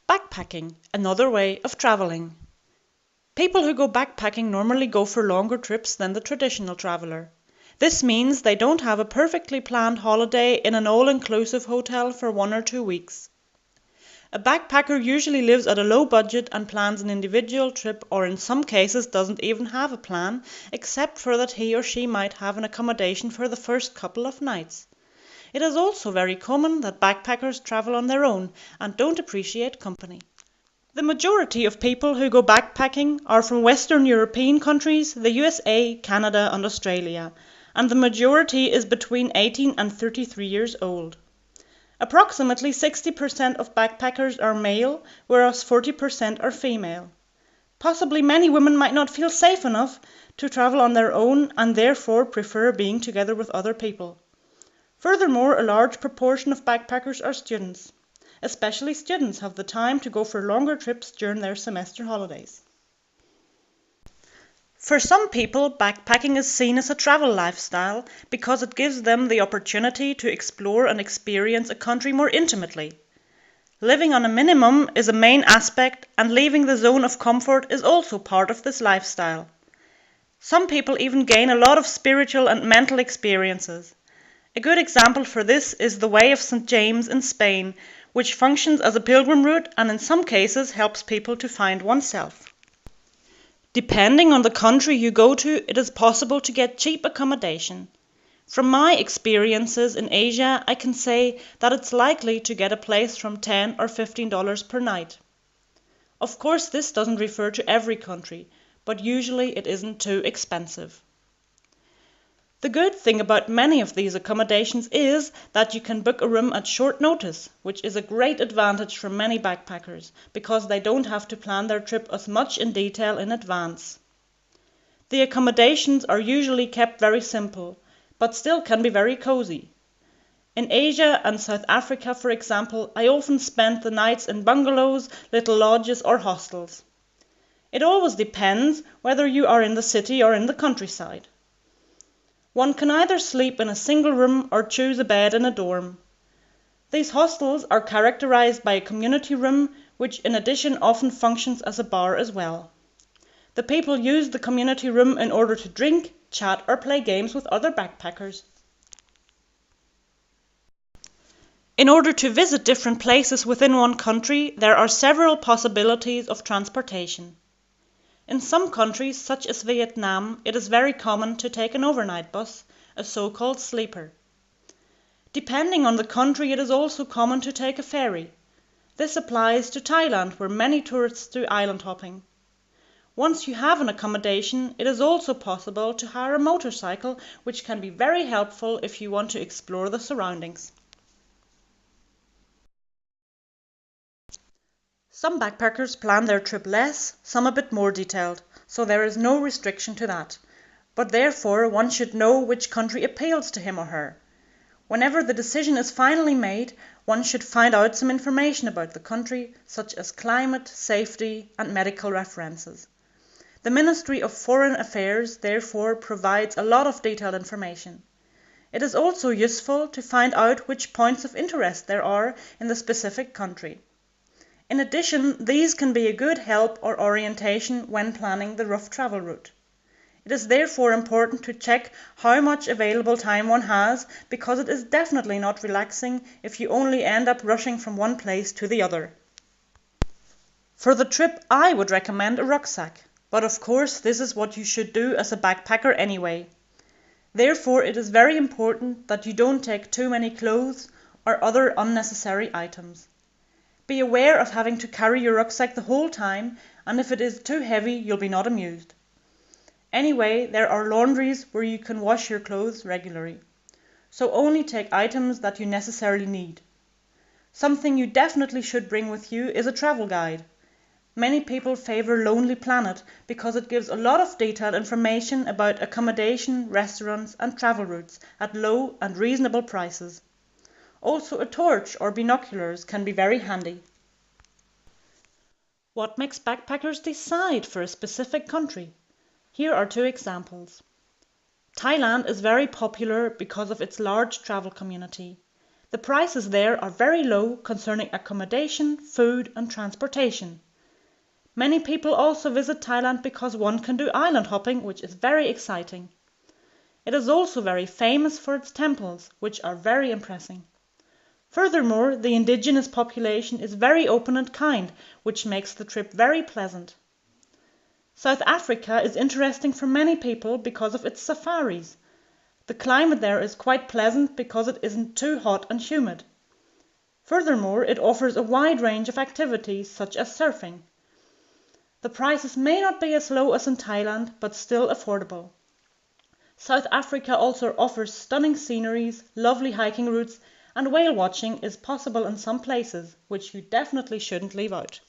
Backpacking, another way of traveling. People who go backpacking normally go for longer trips than the traditional traveler. This means they don't have a perfectly planned holiday in an all-inclusive hotel for 1 or 2 weeks. A backpacker usually lives at a low budget and plans an individual trip, or in some cases doesn't even have a plan, except for that he or she might have an accommodation for the first couple of nights. It is also very common that backpackers travel on their own and don't appreciate company. The majority of people who go backpacking are from Western European countries, the USA, Canada and Australia, and the majority is between 18 and 33 years old. Approximately 60% of backpackers are male, whereas 40% are female. Possibly many women might not feel safe enough to travel on their own and therefore prefer being together with other people. Furthermore, a large proportion of backpackers are students. Especially students have the time to go for longer trips during their semester holidays. For some people, backpacking is seen as a travel lifestyle because it gives them the opportunity to explore and experience a country more intimately. Living on a minimum is a main aspect, and leaving the zone of comfort is also part of this lifestyle. Some people even gain a lot of spiritual and mental experiences. A good example for this is the Way of St. James in Spain, which functions as a pilgrim route and in some cases helps people to find oneself. Depending on the country you go to, it is possible to get cheap accommodation. From my experiences in Asia, I can say that it's likely to get a place from $10 or $15 per night. Of course, this doesn't refer to every country, but usually it isn't too expensive. The good thing about many of these accommodations is that you can book a room at short notice, which is a great advantage for many backpackers, because they don't have to plan their trip as much in detail in advance. The accommodations are usually kept very simple, but still can be very cozy. In Asia and South Africa, for example, I often spent the nights in bungalows, little lodges or hostels. It always depends whether you are in the city or in the countryside. One can either sleep in a single room or choose a bed in a dorm. These hostels are characterized by a community room, which in addition often functions as a bar as well. The people use the community room in order to drink, chat or play games with other backpackers. In order to visit different places within one country, there are several possibilities of transportation. In some countries, such as Vietnam, it is very common to take an overnight bus, a so-called sleeper. Depending on the country, it is also common to take a ferry. This applies to Thailand, where many tourists do island hopping. Once you have an accommodation, it is also possible to hire a motorcycle, which can be very helpful if you want to explore the surroundings. Some backpackers plan their trip less, some a bit more detailed, so there is no restriction to that. But therefore one should know which country appeals to him or her. Whenever the decision is finally made, one should find out some information about the country, such as climate, safety and medical references. The Ministry of Foreign Affairs therefore provides a lot of detailed information. It is also useful to find out which points of interest there are in the specific country. In addition, these can be a good help or orientation when planning the rough travel route. It is therefore important to check how much available time one has, because it is definitely not relaxing if you only end up rushing from one place to the other. For the trip, I would recommend a rucksack, but of course this is what you should do as a backpacker anyway. Therefore, it is very important that you don't take too many clothes or other unnecessary items. Be aware of having to carry your rucksack the whole time, and if it is too heavy, you'll be not amused. Anyway, there are laundries where you can wash your clothes regularly. So only take items that you necessarily need. Something you definitely should bring with you is a travel guide. Many people favor Lonely Planet because it gives a lot of detailed information about accommodation, restaurants and travel routes at low and reasonable prices. Also, a torch or binoculars can be very handy. What makes backpackers decide for a specific country? Here are two examples. Thailand is very popular because of its large travel community. The prices there are very low concerning accommodation, food and transportation. Many people also visit Thailand because one can do island hopping, which is very exciting. It is also very famous for its temples, which are very impressive. Furthermore, the indigenous population is very open and kind, which makes the trip very pleasant. South Africa is interesting for many people because of its safaris. The climate there is quite pleasant because it isn't too hot and humid. Furthermore, it offers a wide range of activities such as surfing. The prices may not be as low as in Thailand, but still affordable. South Africa also offers stunning sceneries, lovely hiking routes, and whale watching is possible in some places, which you definitely shouldn't leave out.